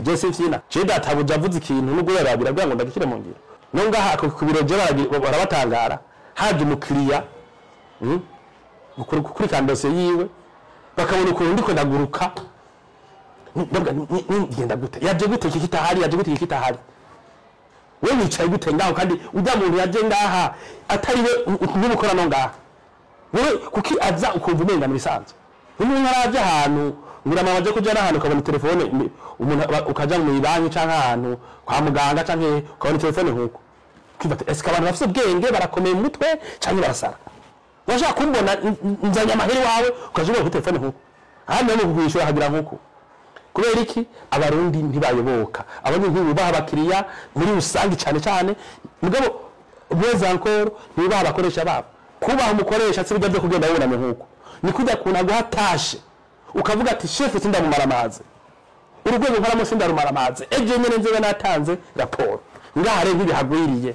Josephine je databuja avuze ikintu n'ubwo yarabira bwa ngo ndagikire mu ngiro no ngaha ku biro je barabatangara haje umukiriya kuri kandose yiwe bakabona ukuntu ndiko ndaguruka ngenda gute yaje gute kitahari we wicaye gute ngaho kandi ujya muntu yaje ngaha atari we n'umukora no ngaha wewe kuki aza ukumva umenga muri sanze umuntu araje ahantu ngurama waje kuja n'ahantu ukabona telefone umuntu ukaja mu banki canke ahantu kwa muganga canke ukabona telefone nkuko kwibata eske abantu bafite ubwenge barakomeye mu mutwe canke barasara washaka kumbona nzanya amaheri wawe ukaje ku telefone nkuko hano no kugwishura hagira nkuko kubera iki abarundi ntibayoboka abanye nk'ubu baha bakiriya muri rusangi cyane mugabo bweza encore ntibaha bakoresha babo kubaha umukoresha se bijya kugenda yunamye nkuko ni kujya kuna guhatashe ukavuga ati chef sindamumara amazi urugwego nkaramo sindarumara amazi eje nyene nzebe natanze raporo ngahare nk'ibihagwiriye